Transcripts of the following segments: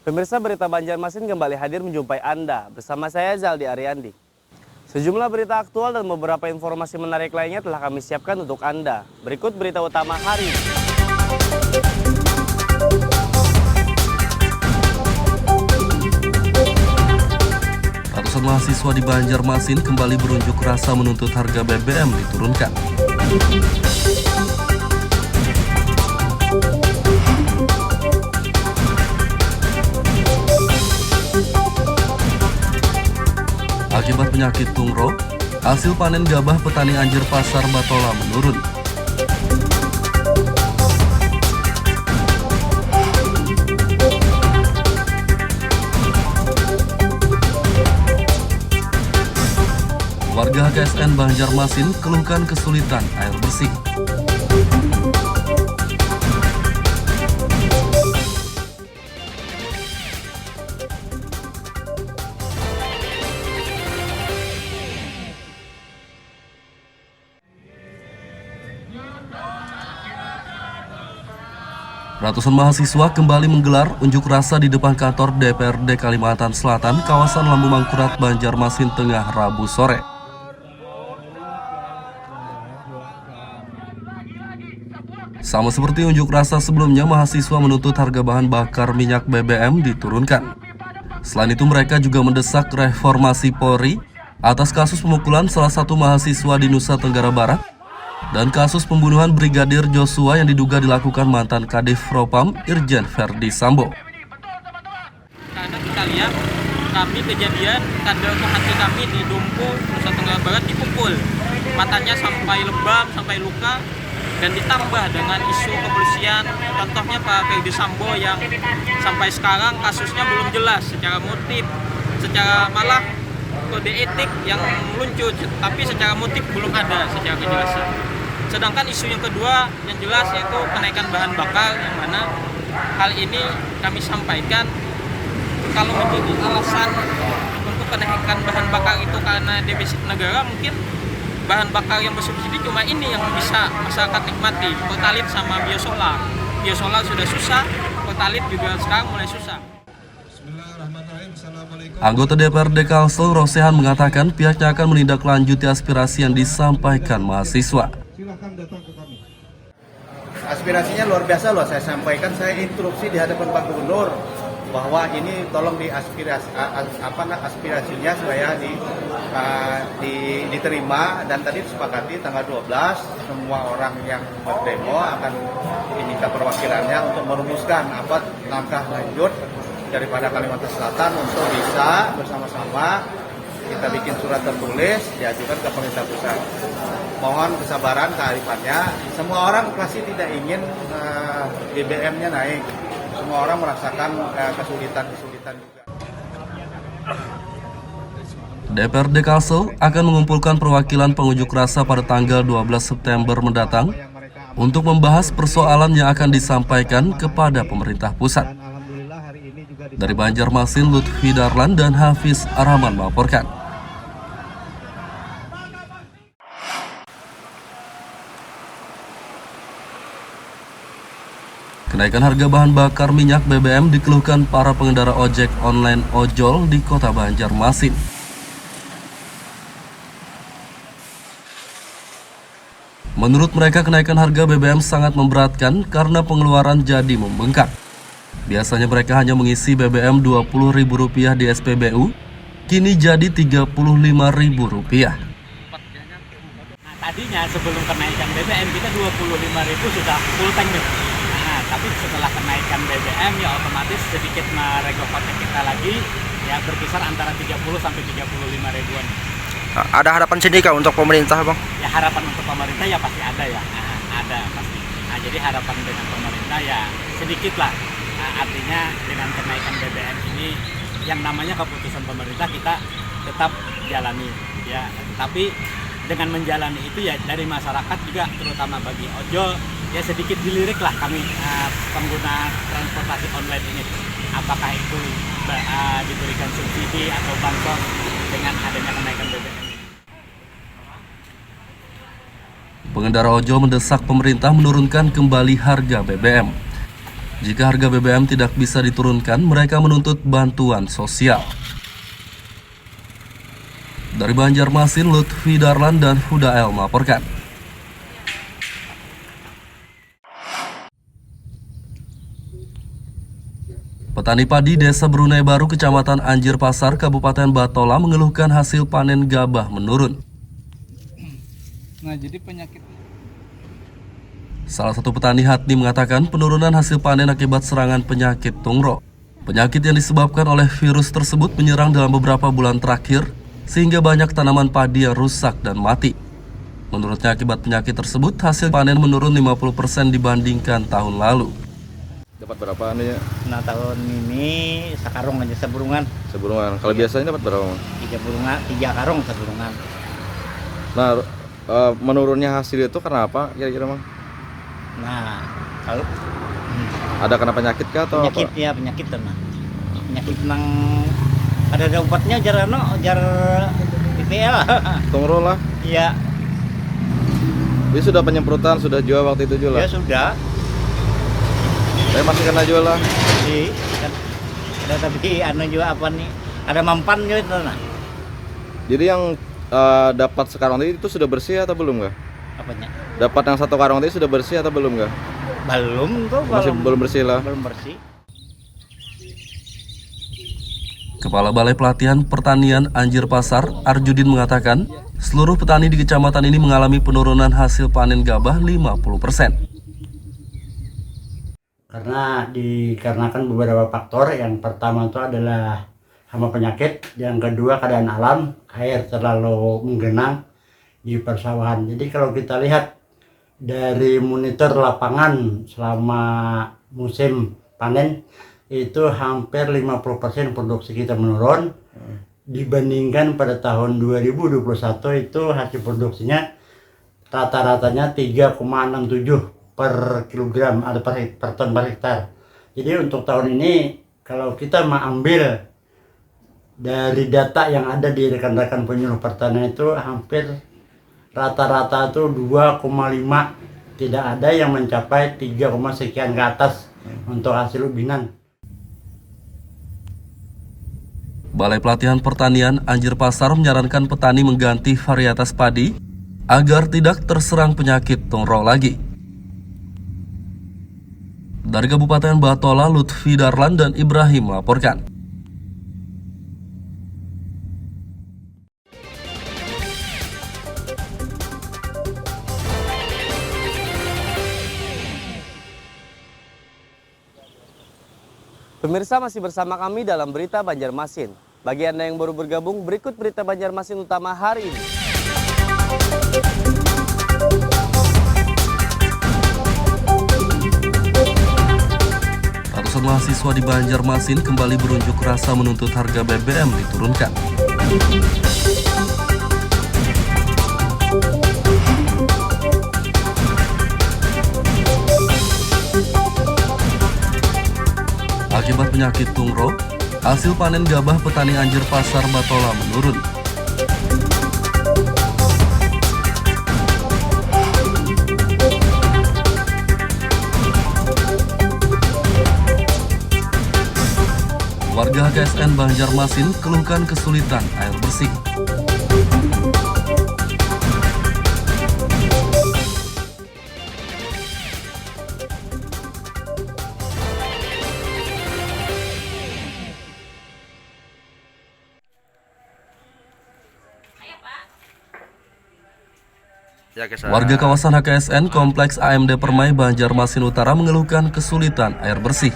Pemirsa, berita Banjarmasin kembali hadir menjumpai Anda. Bersama saya Zaldi Ariandi. Sejumlah berita aktual dan beberapa informasi menarik lainnya telah kami siapkan untuk Anda. Berikut berita utama hari ini. Ratusan mahasiswa di Banjarmasin kembali berunjuk rasa menuntut harga BBM diturunkan. Akibat penyakit tungro, hasil panen gabah petani Anjir Pasar Batola menurun. Warga HKSN Banjarmasin keluhkan kesulitan air bersih. Ratusan mahasiswa kembali menggelar unjuk rasa di depan kantor DPRD Kalimantan Selatan, kawasan Lambu Mangkurat, Banjarmasin Tengah, Rabu sore. Sama seperti unjuk rasa sebelumnya, mahasiswa menuntut harga bahan bakar minyak BBM diturunkan. Selain itu, mereka juga mendesak reformasi Polri atas kasus pemukulan salah satu mahasiswa di Nusa Tenggara Barat dan kasus pembunuhan Brigadir Joshua yang diduga dilakukan mantan Kadif Propam Irjen Verdi Sambo. Karena kita lihat kami kejadian kader hati kami di Dumpu, Nusa Tenggara Barat dipukul, matanya sampai lebam, sampai luka, dan ditambah dengan isu kepolisian, contohnya Pak Verdi Sambo yang sampai sekarang kasusnya belum jelas secara motif, secara malah kode etik yang meluncur, tapi secara motif belum ada secara kejelasan. Sedangkan isu yang kedua yang jelas yaitu kenaikan bahan bakar, yang mana hal ini kami sampaikan kalau menjadi alasan untuk kenaikan bahan bakar itu karena defisit negara, mungkin bahan bakar yang bersubsidi cuma ini yang bisa masyarakat nikmati, Pertalite sama biosolar. Biosolar sudah susah, Pertalite juga sekarang mulai susah. Anggota DPRD Kalsel Rosehan mengatakan pihaknya akan menindaklanjuti aspirasi yang disampaikan mahasiswa. Silahkan datang ke kami. Aspirasinya luar biasa loh, saya sampaikan, saya instruksi di hadapan Pak Gubernur bahwa ini tolong aspirasinya supaya diterima, dan tadi disepakati tanggal 12 semua orang yang berdemo akan diminta perwakilannya untuk merumuskan apa langkah lanjut daripada Kalimantan Selatan untuk bisa bersama-sama kita bikin surat tertulis diajukan ke pemerintah pusat. Mohon kesabaran, kearifannya. Semua orang pasti tidak ingin BBM-nya naik. Semua orang merasakan kesulitan-kesulitan juga. DPRD Kalsel akan mengumpulkan perwakilan pengunjuk rasa pada tanggal 12 September mendatang untuk membahas persoalan yang akan disampaikan kepada pemerintah pusat. Dari Banjarmasin, Lutfi Darlan dan Hafiz Arhaman melaporkan. Kenaikan harga bahan bakar minyak BBM dikeluhkan para pengendara ojek online ojol di kota Banjarmasin. Menurut mereka, kenaikan harga BBM sangat memberatkan karena pengeluaran jadi membengkak. Biasanya mereka hanya mengisi BBM Rp20.000 di SPBU, kini jadi Rp35.000. Nah, tadinya sebelum kenaikan BBM kita 25.000 sudah full tank nih. Nah, tapi setelah kenaikan BBM ya otomatis sedikit meregok kocek kita lagi, ya berkisar antara 30 sampai 35 ribuan. Ada harapan sendiri untuk pemerintah, Bang? Ya harapan untuk pemerintah ya pasti ada ya, ada pasti. Nah, jadi harapan dengan pemerintah ya sedikit lah. Artinya dengan kenaikan BBM ini yang namanya keputusan pemerintah kita tetap jalani ya. Tapi dengan menjalani itu ya dari masyarakat juga, terutama bagi ojol ya sedikit dilirik lah kami pengguna transportasi online ini. Apakah itu diberikan subsidi atau bansos dengan adanya kenaikan BBM. Pengendara ojol mendesak pemerintah menurunkan kembali harga BBM. Jika harga BBM tidak bisa diturunkan, mereka menuntut bantuan sosial. Dari Banjarmasin, Lutfi Darlan dan Hudael melaporkan. Petani padi Desa Brunei Baru, Kecamatan Anjir Pasar, Kabupaten Batola mengeluhkan hasil panen gabah menurun. Nah, jadi penyakit. Salah satu petani Hatni mengatakan penurunan hasil panen akibat serangan penyakit tungro. Penyakit yang disebabkan oleh virus tersebut menyerang dalam beberapa bulan terakhir, sehingga banyak tanaman padi yang rusak dan mati. Menurutnya akibat penyakit tersebut, hasil panen menurun 50% dibandingkan tahun lalu. Dapat berapa anunya? Nah tahun ini sekarung aja seburungan. Seburungan. Kalau biasanya dapat berapa? 3 karung seburungan. Nah, menurunnya hasil itu karena apa kira-kira, Mang? Nah kalau Ada kena penyakit kah atau penyakit apa? ya penyakit tenang. Penyakit nang ada obatnya jar BPL. Tungro lah. Iya Dia sudah penyemprotan, sudah jual waktu itu jual ya lah. sudah. Saya masih kena jual lah. Jadi kan ada tapi anu juga apa nih? Ada mampan juga itu nah. Jadi yang dapat sekarang tadi itu sudah bersih atau belum nggak? Apanya? Dapat yang 1 karung tadi sudah bersih atau belum nggak? Belum tuh Masih belum bersih lah. Belum bersih. Kepala Balai Pelatihan Pertanian Anjir Pasar, Arjudin mengatakan, seluruh petani di kecamatan ini mengalami penurunan hasil panen gabah 50%. Karena dikarenakan beberapa faktor. Yang pertama itu adalah hama penyakit, yang kedua keadaan alam, air terlalu menggenang di persawahan. Jadi kalau kita lihat dari monitor lapangan selama musim panen itu hampir 50% produksi kita menurun dibandingkan pada tahun 2021. Itu hasil produksinya rata-ratanya 3,67 per kilogram atau per ton per hektar. Jadi untuk tahun ini kalau kita mengambil dari data yang ada di rekan-rekan penyuluh pertanian itu hampir rata-rata itu 2,5, tidak ada yang mencapai 3, sekian ke atas untuk hasil ubinan. Balai Pelatihan Pertanian Anjir Pasar menyarankan petani mengganti varietas padi agar tidak terserang penyakit tungro lagi. Dari Kabupaten Batola, Lutfi Darlan dan Ibrahim melaporkan. Pemirsa masih bersama kami dalam Berita Banjarmasin. Bagi Anda yang baru bergabung, berikut Berita Banjarmasin utama hari ini. Ratusan mahasiswa di Banjarmasin kembali berunjuk rasa menuntut harga BBM diturunkan. Akibat penyakit tungro, hasil panen gabah petani Anjir Pasar Batola menurun. Warga HKSN Banjarmasin keluhkan kesulitan air bersih. Warga kawasan HKSN Kompleks AMD Permai Banjarmasin Utara mengeluhkan kesulitan air bersih.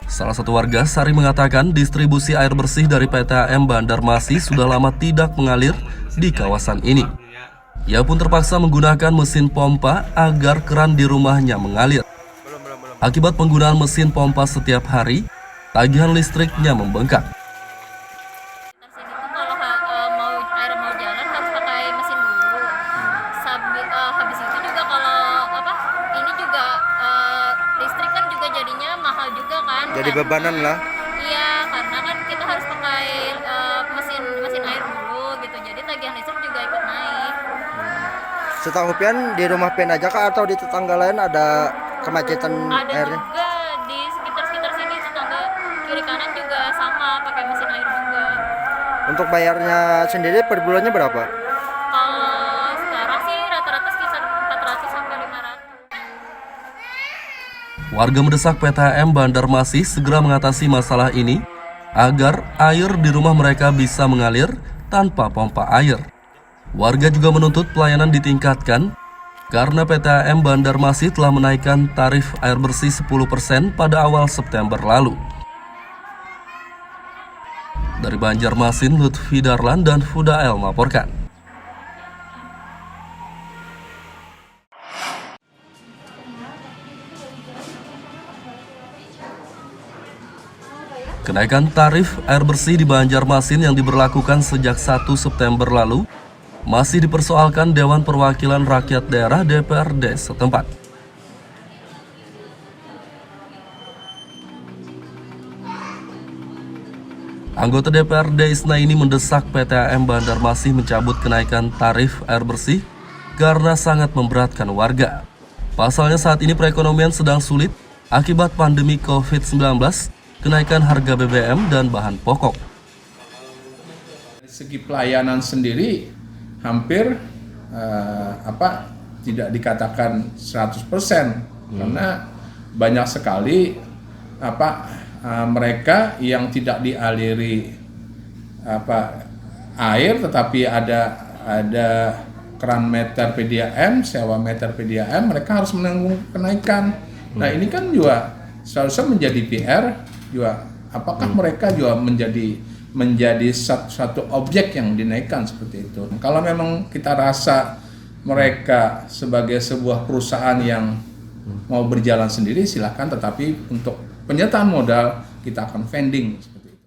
Salah satu warga, Sari, mengatakan distribusi air bersih dari PTAM Banjarmasin sudah lama tidak mengalir di kawasan ini. Ia pun terpaksa menggunakan mesin pompa agar keran di rumahnya mengalir. Akibat penggunaan mesin pompa setiap hari, tagihan listriknya membengkak. Habis itu juga kalau ini juga listrik kan juga jadinya mahal juga kan. Jadi bebanan lah. Iya, karena kan kita harus pakai mesin air dulu gitu. Jadi tagihan listrik juga ikut naik. Setahu Pian di rumah Pian aja kah atau di tetangga lain ada kemacetan Ada airnya? juga di sekitar sini, tetangga kiri kanan juga sama pakai mesin air juga. Untuk bayarnya sendiri per bulannya berapa? Kalau sekarang sih rata-rata sekitar 400 sampai 500. Warga mendesak PTHM Banjarmasin segera mengatasi masalah ini agar air di rumah mereka bisa mengalir tanpa pompa air. Warga juga menuntut pelayanan ditingkatkan karena PTHM Banjarmasin telah menaikkan tarif air bersih 10% pada awal September lalu. Dari Banjarmasin, Lutfi Darlan dan Fudael melaporkan. Kenaikan tarif air bersih di Banjarmasin yang diberlakukan sejak 1 September lalu masih dipersoalkan Dewan Perwakilan Rakyat Daerah DPRD setempat. Anggota DPRD Isna ini mendesak PTHM Banjarmasin mencabut kenaikan tarif air bersih karena sangat memberatkan warga. Pasalnya saat ini perekonomian sedang sulit akibat pandemi COVID-19, kenaikan harga BBM dan bahan pokok. Dari segi pelayanan sendiri hampir tidak dikatakan 100% karena banyak sekali mereka yang tidak dialiri air tetapi ada keran meter PDAM, sewa meter PDAM, mereka harus menanggung kenaikan. Nah ini kan juga seharusnya menjadi PR juga, apakah mereka juga menjadi satu objek yang dinaikkan seperti itu. Kalau memang kita rasa mereka sebagai sebuah perusahaan yang mau berjalan sendiri silahkan, tetapi untuk penyertaan modal kita akan vending seperti itu.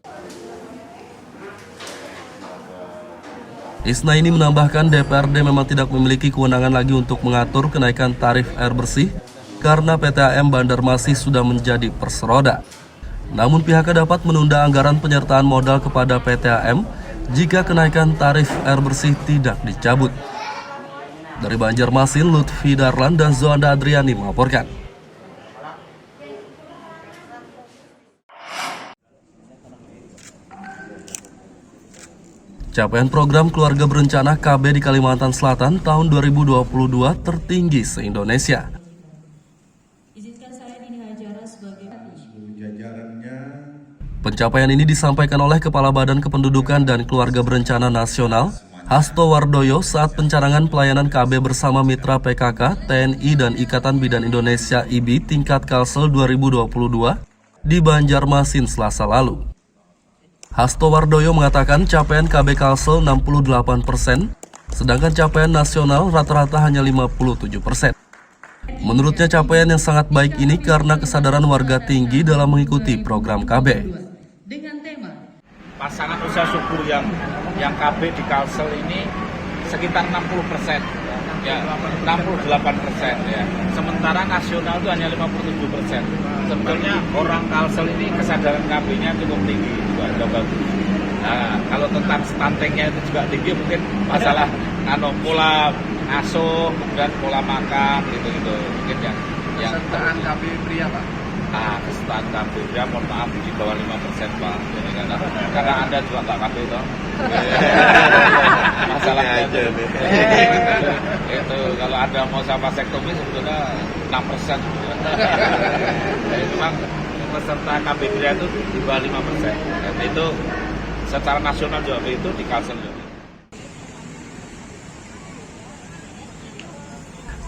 Isna ini menambahkan DPRD memang tidak memiliki kewenangan lagi untuk mengatur kenaikan tarif air bersih karena PTHM Banjarmasin sudah menjadi perseroda. Namun pihaknya dapat menunda anggaran penyertaan modal kepada PTHM jika kenaikan tarif air bersih tidak dicabut. Dari Banjarmasin, Lutfi Darlan dan Zoanda Adriani melaporkan. Capaian program Keluarga Berencana KB di Kalimantan Selatan tahun 2022 tertinggi se-Indonesia. Pencapaian ini disampaikan oleh Kepala Badan Kependudukan dan Keluarga Berencana Nasional, Hasto Wardoyo saat pencanangan pelayanan KB bersama mitra PKK, TNI, dan Ikatan Bidan Indonesia IBI tingkat Kalsel 2022 di Banjarmasin Selasa lalu. Hasto Wardoyo mengatakan capaian KB Kalsel 68%, sedangkan capaian nasional rata-rata hanya 57%. Menurutnya capaian yang sangat baik ini karena kesadaran warga tinggi dalam mengikuti program KB. Pasangan usaha subur yang KB di Kalsel ini sekitar 60%, ya 68% ya. Sementara nasional itu hanya 57%. Sebetulnya orang Kalsel ini kesadaran KB-nya cukup tinggi, juga bagus. Nah, kalau tentang stuntingnya itu juga tinggi, mungkin masalah pola asuh dan pola makan gitu mungkin yang kesetaraan KB pria Pak. Kesetaraan KB pria mohon maaf di bawah 5% Pak. Jadi karena Anda juga nggak KB toh. Masalahnya aja itu kalau Anda mau sama sektomi sebetulnya 6%. Jadi memang peserta KB pria itu di bawah 5%. Dan itu secara nasional juga itu di Kalsel juga.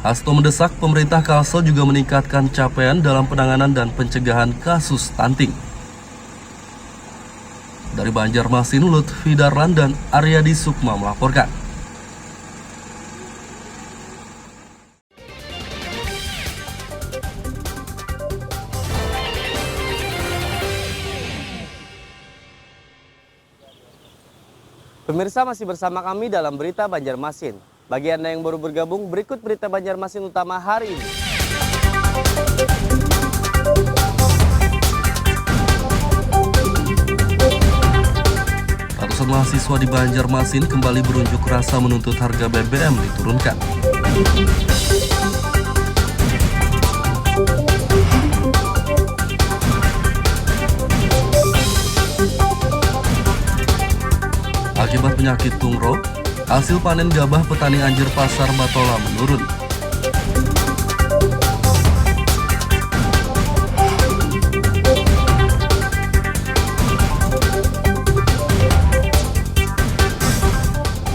Hasto mendesak pemerintah Kalsel juga meningkatkan capaian dalam penanganan dan pencegahan kasus stunting. Dari Banjarmasin, Lutfi Darlan dan Aryadi Sukma melaporkan. Pemirsa masih bersama kami dalam Berita Banjarmasin. Bagi Anda yang baru bergabung, berikut Berita Banjarmasin utama hari ini. Ratusan mahasiswa di Banjarmasin kembali berunjuk rasa menuntut harga BBM diturunkan. Akibat penyakit tungro, hasil panen gabah petani Anjir Pasar Batola menurun.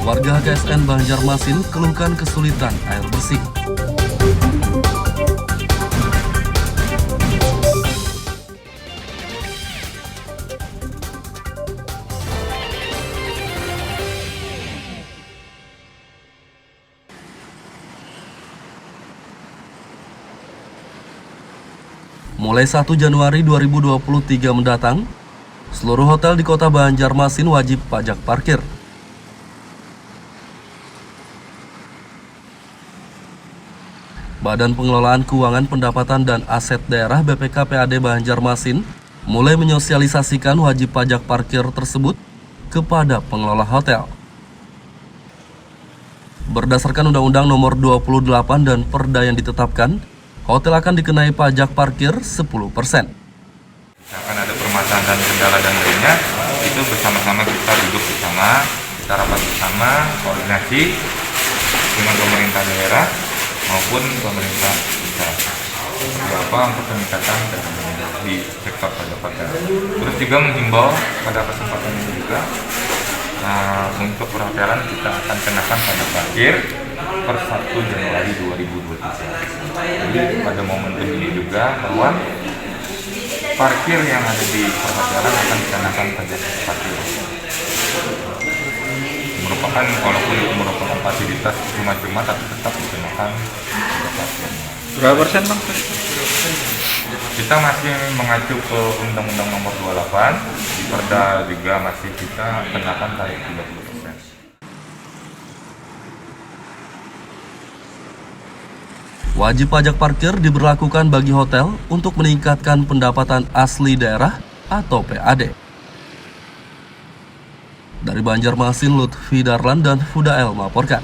Warga HKSN Banjarmasin keluhkan kesulitan air bersih. Mulai 1 Januari 2023 mendatang, seluruh hotel di Kota Banjarmasin wajib pajak parkir. Badan Pengelolaan Keuangan Pendapatan dan Aset Daerah BPKPAD Banjarmasin mulai menyosialisasikan wajib pajak parkir tersebut kepada pengelola hotel. Berdasarkan Undang-Undang Nomor 28 dan Perda yang ditetapkan, hotel akan dikenai pajak parkir 10%. Misalkan ada permasalahan dan kendala dan lainnya, itu bersama-sama kita duduk bersama, kita rapat bersama, koordinasi dengan pemerintah daerah maupun pemerintah pusat. Apa untuk peningkatan di sektor pajak hotel. Terus juga menghimbau pada kesempatan ini juga untuk perhotelan kita akan kenakan pajak parkir per 1 Januari 2023. Jadi pada momentum ini juga bahwa parkir yang ada di perhotelan akan dikenakan pajak parkir. Merupakan walaupun itu merupakan fasilitas cuma-cuma tapi tetap dikenakan pajak parkir. Berapa persen Bang? Kita masih mengacu ke Undang-Undang Nomor 28, di Perda juga masih kita kenakan tarif 30%. Wajib pajak parkir diberlakukan bagi hotel untuk meningkatkan pendapatan asli daerah atau PAD. Dari Banjarmasin, Lutfi Darlan dan Fudael melaporkan.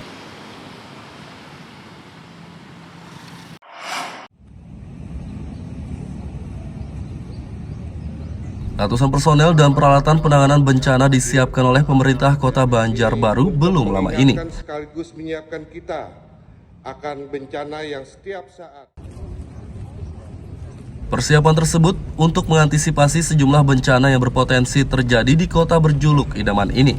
Ratusan personel dan peralatan penanganan bencana disiapkan oleh pemerintah Kota Banjarbaru belum lama ini. Sekaligus menyiapkan kita akan bencana yang setiap saat. Persiapan tersebut untuk mengantisipasi sejumlah bencana yang berpotensi terjadi di kota berjuluk idaman ini.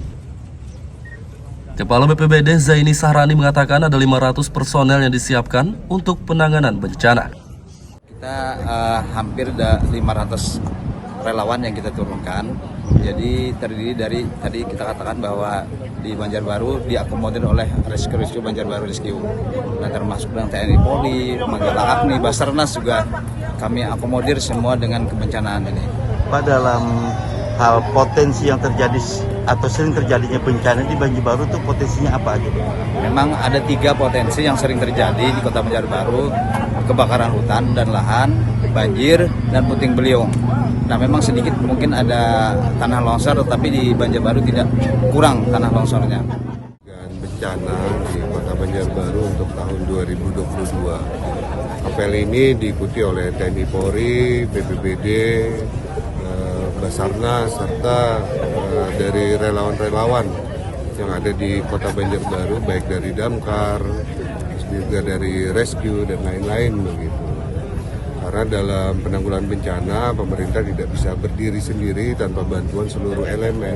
Kepala BPBD Zaini Sahrani mengatakan ada 500 personel yang disiapkan untuk penanganan bencana. Kita hampir 500 relawan yang kita turunkan. Jadi terdiri dari tadi kita katakan bahwa di Banjarbaru diakomodir oleh Rescue Banjarbaru Rescue. Nah, termasuk dengan TNI Polri, Manggala Agni, Basarnas juga kami akomodir semua dengan kebencanaan ini. Pak, dalam hal potensi yang terjadi atau sering terjadinya bencana di Banjarbaru itu potensinya apa aja? Memang ada 3 potensi yang sering terjadi di Kota Banjarbaru: kebakaran hutan dan lahan, banjir, dan puting beliung. Nah, memang sedikit mungkin ada tanah longsor, tetapi di Banjarbaru tidak kurang tanah longsornya. Bencana di Kota Banjarbaru untuk tahun 2022. Apel ini diikuti oleh TNI Polri, BPBD, Basarnas, serta dari relawan-relawan yang ada di Kota Banjarbaru, baik dari Damkar, juga dari Rescue dan lain-lain begitu. Karena dalam penanggulangan bencana, pemerintah tidak bisa berdiri sendiri tanpa bantuan seluruh elemen,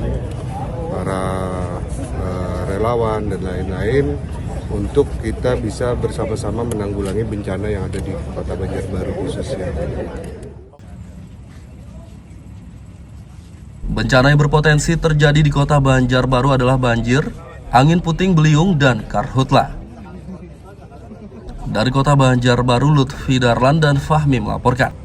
para relawan dan lain-lain, untuk kita bisa bersama-sama menanggulangi bencana yang ada di Kota Banjarbaru khususnya. Bencana yang berpotensi terjadi di Kota Banjarbaru adalah banjir, angin puting beliung, dan karhutla. Dari Kota Banjarbaru, Lutfi Darlan dan Fahmi melaporkan.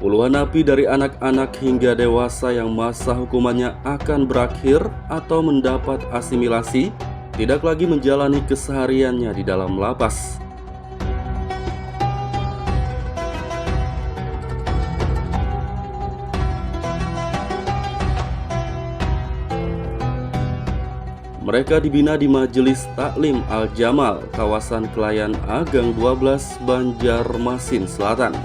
Puluhan napi dari anak-anak hingga dewasa yang masa hukumannya akan berakhir atau mendapat asimilasi tidak lagi menjalani kesehariannya di dalam lapas. Mereka dibina di Majelis Taklim Al-Jamal, kawasan Kelayan Agang 12, Banjarmasin Selatan.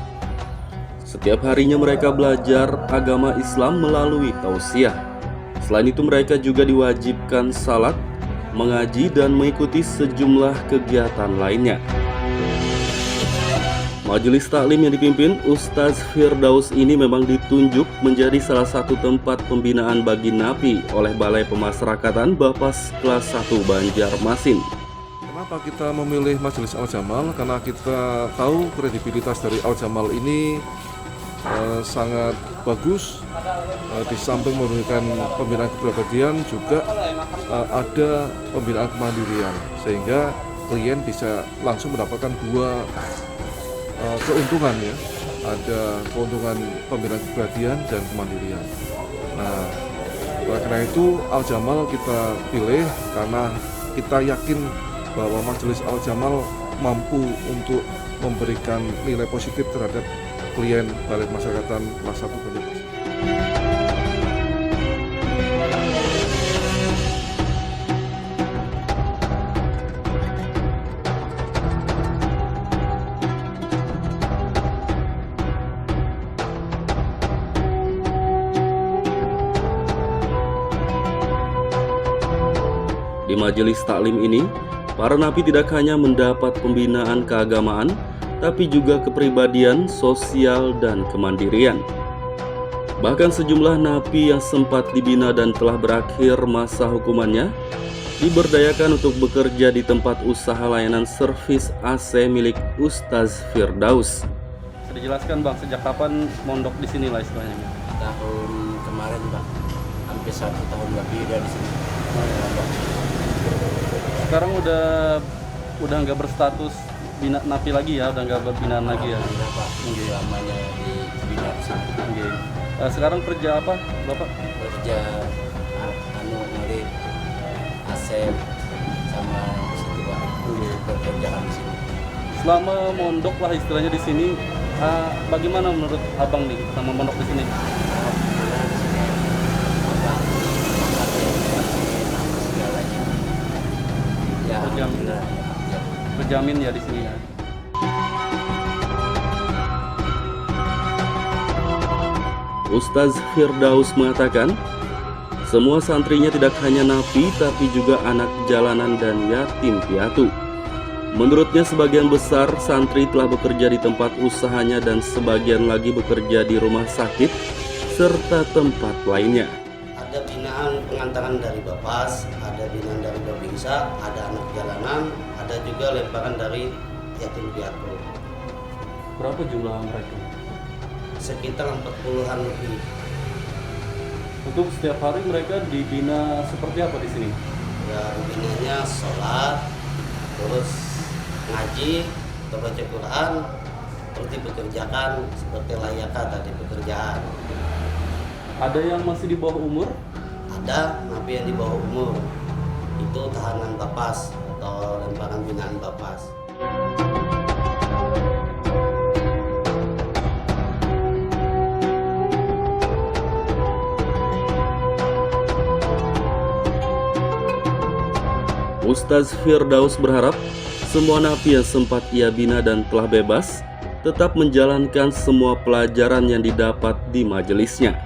Setiap harinya mereka belajar agama Islam melalui tausiah. Selain itu mereka juga diwajibkan salat, mengaji, dan mengikuti sejumlah kegiatan lainnya. Majelis taklim yang dipimpin Ustaz Firdaus ini memang ditunjuk menjadi salah satu tempat pembinaan bagi napi oleh Balai Pemasyarakatan Bapas kelas 1 Banjarmasin. Kenapa kita memilih Majelis Al-Jamal? Karena kita tahu kredibilitas dari Al-Jamal ini sangat bagus. Di samping memberikan pembinaan kepribadian juga ada pembinaan kemandirian, sehingga klien bisa langsung mendapatkan dua keuntungan ya, ada keuntungan pembinaan kepribadian dan kemandirian. Nah, karena itu Al-Jamal kita pilih karena kita yakin bahwa Majelis Al-Jamal mampu untuk memberikan nilai positif terhadap klien Balai Pemasyarakatan kelas 1 Banjarmasin. Di majelis taklim ini, para napi tidak hanya mendapat pembinaan keagamaan, tapi juga kepribadian, sosial, dan kemandirian. Bahkan sejumlah napi yang sempat dibina dan telah berakhir masa hukumannya diberdayakan untuk bekerja di tempat usaha layanan servis AC milik Ustaz Firdaus. Bisa dijelaskan Bang, sejak kapan mondok di sini lah istilahnya? Tahun kemarin Bang, hampir 1 tahun lebih dari sini. Sekarang udah nggak berstatus napi lagi ya, udah nggak berbinaan lagi ya? Enggak Pak, namanya di bina sini. Sekarang kerja apa Bapak? Kerja ngeri AC sama situ Pak, pekerjaan di sini. Selama mondok lah istilahnya di sini, bagaimana menurut Abang nih sama mondok di sini? Berjamin ya di sini ya. Ustaz Firdaus mengatakan, semua santrinya tidak hanya napi tapi juga anak jalanan dan yatim piatu. Menurutnya sebagian besar santri telah bekerja di tempat usahanya dan sebagian lagi bekerja di rumah sakit serta tempat lainnya. Ada binaan pengantaran dari Bapas, ada binaan dari Babinsa, ada anak jalanan, ada juga lemparan dari yatim piatu. Berapa jumlah mereka? Sekitar 40-an lebih. Untuk setiap hari mereka dibina seperti apa di sini? Ya, binanya sholat, terus ngaji, baca Quran, terus dipekerjakan seperti layaknya tadi pekerjaan. Ada yang masih di bawah umur? Ada napi yang di bawah umur. Itu tahanan Bapas atau lemparan binaan Bapas. Ustaz Firdaus berharap semua napi yang sempat ia bina dan telah bebas tetap menjalankan semua pelajaran yang didapat di majelisnya.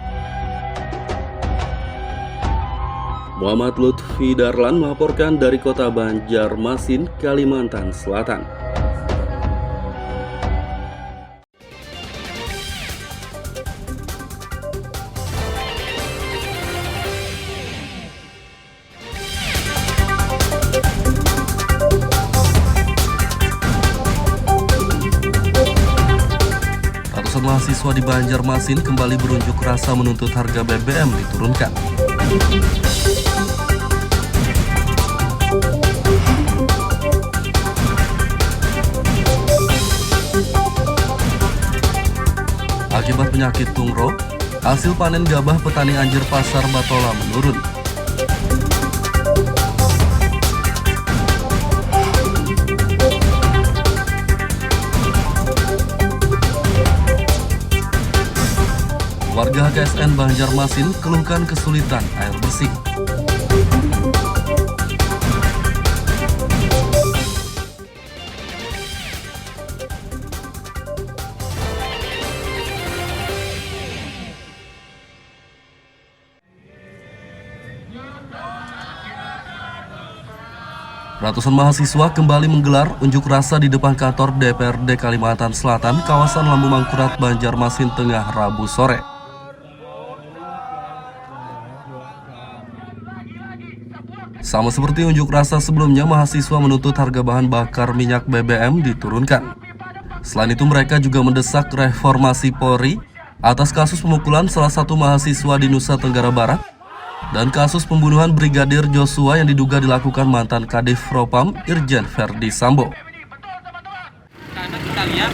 Muhammad Lutfi Darlan melaporkan dari kota Banjarmasin, Kalimantan Selatan. Ratusan mahasiswa di Banjarmasin kembali berunjuk rasa menuntut harga BBM diturunkan. Akibat penyakit tungro, hasil panen gabah petani Anjir Pasar Batola menurun. Warga HKSN Banjarmasin keluhkan kesulitan air bersih. Ratusan mahasiswa kembali menggelar unjuk rasa di depan kantor DPRD Kalimantan Selatan, kawasan Lambu Mangkurat, Banjarmasin Tengah, Rabu sore. Sama seperti unjuk rasa sebelumnya, mahasiswa menuntut harga bahan bakar minyak BBM diturunkan. Selain itu, mereka juga mendesak reformasi Polri atas kasus pemukulan salah satu mahasiswa di Nusa Tenggara Barat dan kasus pembunuhan Brigadir Joshua yang diduga dilakukan mantan Kadif Propam Irjen Verdi Sambo. Karena kita lihat,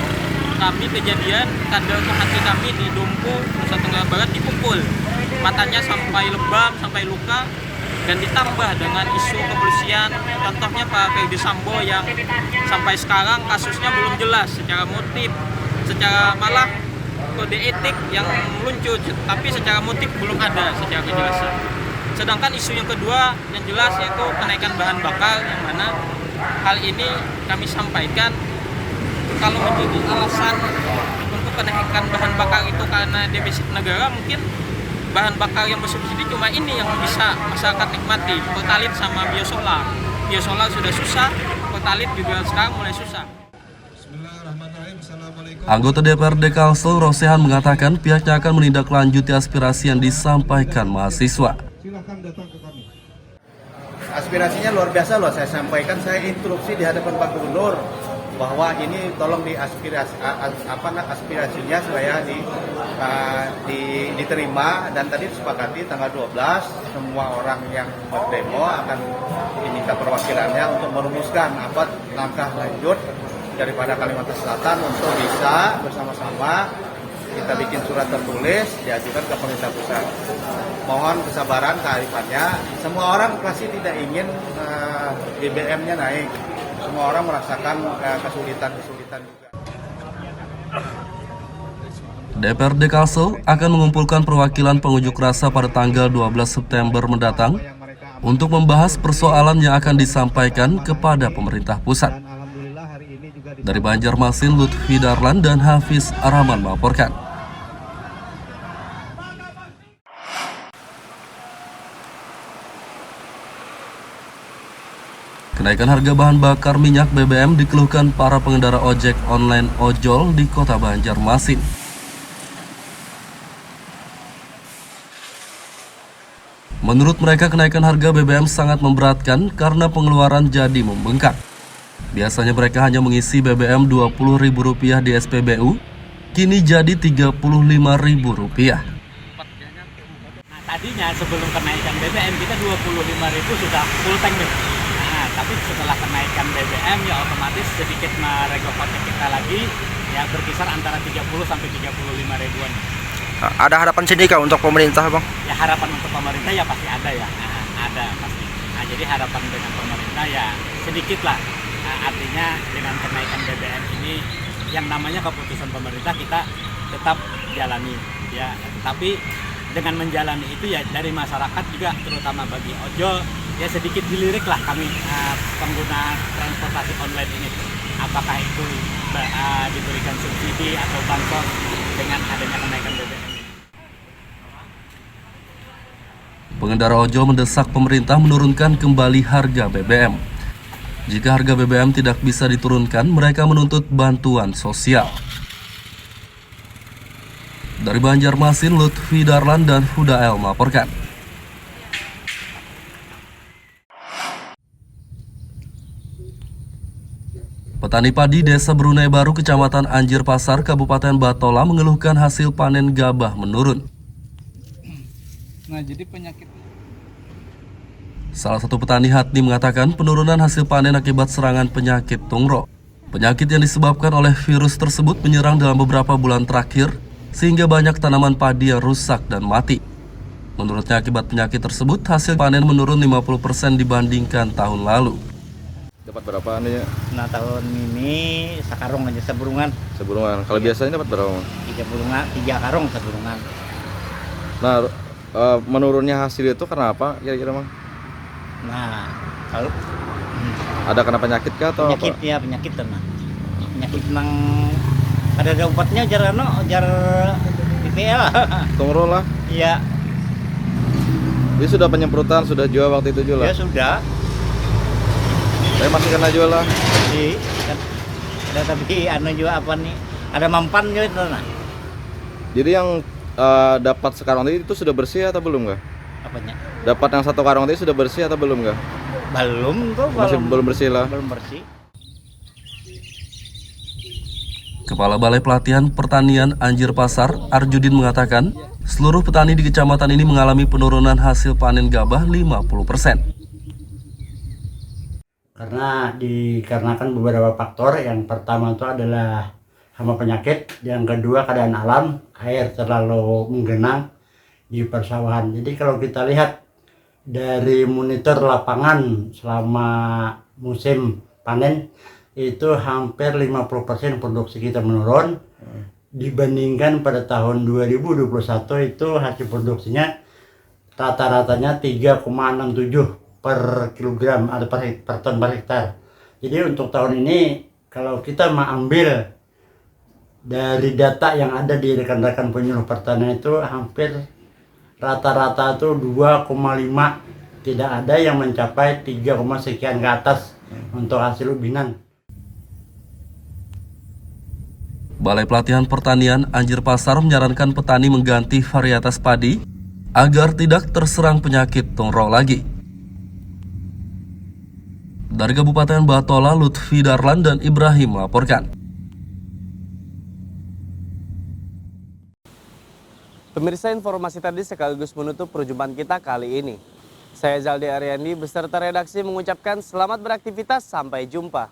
kami kejadian kader hati kami di Dumpu, Nusa Tenggara Barat dipukul. Matanya sampai lebam, sampai luka. Dan ditambah dengan isu kepolisian, contohnya Pak Verdi Sambo yang sampai sekarang kasusnya belum jelas secara motif, secara malah kode etik yang meluncur, tapi secara motif belum ada secara kejelasan. Sedangkan isu yang kedua yang jelas yaitu kenaikan bahan bakar, yang mana hal ini kami sampaikan kalau menjadi alasan untuk kenaikan bahan bakar itu karena defisit negara, mungkin bahan bakar yang bersubsidi cuma ini yang bisa masyarakat nikmati, Pertalite sama biosolar. Biosolar sudah susah, Pertalite juga sekarang mulai susah. Anggota DPRD Kalsel Rosehan mengatakan pihaknya akan menindaklanjuti aspirasi yang disampaikan mahasiswa. Aspirasinya luar biasa loh, saya sampaikan, saya instruksi di hadapan Pak Gubernur bahwa ini tolong aspirasinya supaya diterima, dan tadi disepakati tanggal 12 semua orang yang berdemo akan diminta perwakilannya untuk merumuskan apa langkah lanjut daripada Kalimantan Selatan untuk bisa bersama-sama kita bikin surat tertulis diajukan ke pemerintah pusat. Mohon kesabaran, kearifannya. Semua orang pasti tidak ingin BBM-nya naik. Semua orang merasakan kesulitan juga. DPRD Kalsel akan mengumpulkan perwakilan pengunjuk rasa pada tanggal 12 September mendatang untuk membahas persoalan yang akan disampaikan kepada pemerintah pusat. Dari Banjarmasin, Lutfi Darlan dan Hafiz Rahman melaporkan. Kenaikan harga bahan bakar minyak BBM dikeluhkan para pengendara ojek online ojol di kota Banjarmasin. Menurut mereka, kenaikan harga BBM sangat memberatkan karena pengeluaran jadi membengkak. Biasanya mereka hanya mengisi BBM Rp20.000 di SPBU, kini jadi Rp35.000. Tadinya sebelum kenaikan BBM kita 25.000 sudah full tank nih. Nah, tapi setelah kenaikan BBM ya otomatis sedikit meregok kocek kita lagi, ya berkisar antara 30 sampai 35 ribuan. Ada harapan sendiri untuk pemerintah, Bang? Ya harapan untuk pemerintah ya pasti ada ya, ada pasti. Nah, jadi harapan dengan pemerintah ya sedikit lah. Artinya dengan kenaikan BBM ini yang namanya keputusan pemerintah kita tetap jalani ya, tapi dengan menjalani itu ya dari masyarakat juga terutama bagi ojol ya sedikit dilirik lah kami pengguna transportasi online ini, apakah itu diberikan subsidi atau bansos dengan adanya kenaikan BBM. Pengendara ojol mendesak pemerintah menurunkan kembali harga BBM. Jika harga BBM tidak bisa diturunkan, mereka menuntut bantuan sosial. Dari Banjarmasin, Lutfi Darlan dan Hudael melaporkan. Petani padi Desa Brunei Baru, Kecamatan Anjir Pasar, Kabupaten Batola mengeluhkan hasil panen gabah menurun. Nah, jadi penyakit. Salah satu petani Hatni mengatakan penurunan hasil panen akibat serangan penyakit tungro. Penyakit yang disebabkan oleh virus tersebut menyerang dalam beberapa bulan terakhir sehingga banyak tanaman padi yang rusak dan mati. Menurutnya akibat penyakit tersebut, hasil panen menurun 50% dibandingkan tahun lalu. Dapat berapa nih ya? Nah tahun ini sekarung aja seburungan. Seburungan. Kalau biasanya dapat berapa? 3 karung seburungan. Nah, menurunnya hasil itu karena apa kira-kira, Mang? Nah kalau Ada kena penyakit kah atau penyakit apa? ya penyakit nah. Penyakit nang ada obatnya jar BPL. Tunggu lah. Iya. Jadi sudah penyemprotan, sudah jual waktu itu juga? Ya sudah. Saya masih kena jual lah. Iya. Ada tapi anu juga apa nih? Ada mampan juga itu nah. Jadi yang dapat sekarang tadi itu sudah bersih atau belum nggak? Apanya? Dapat yang 1 karung tadi sudah bersih atau belum nggak? Belum tuh. Masih belum bersih lah. Belum bersih. Kepala Balai Pelatihan Pertanian Anjir Pasar, Arjudin mengatakan, seluruh petani di kecamatan ini mengalami penurunan hasil panen gabah 50%. Karena dikarenakan beberapa faktor. Yang pertama itu adalah hama penyakit, yang kedua keadaan alam, air terlalu menggenang di persawahan. Jadi kalau kita lihat dari monitor lapangan selama musim panen, itu hampir 50% produksi kita menurun dibandingkan pada tahun 2021. Itu hasil produksinya rata-ratanya 3,67 per kilogram atau per ton per hektar. Jadi untuk tahun ini kalau kita mengambil dari data yang ada di rekan-rekan penyuluh pertanian itu hampir rata-rata itu 2,5, tidak ada yang mencapai 3, sekian ke atas untuk hasil ubinan. Balai Pelatihan Pertanian Anjir Pasar menyarankan petani mengganti varietas padi agar tidak terserang penyakit tongrol lagi. Dari Kabupaten Batola, Lutfi Darlan dan Ibrahim melaporkan. Pemirsa, informasi tadi sekaligus menutup perjumpaan kita kali ini. Saya Zaldi Ariandi beserta redaksi mengucapkan selamat beraktivitas, sampai jumpa.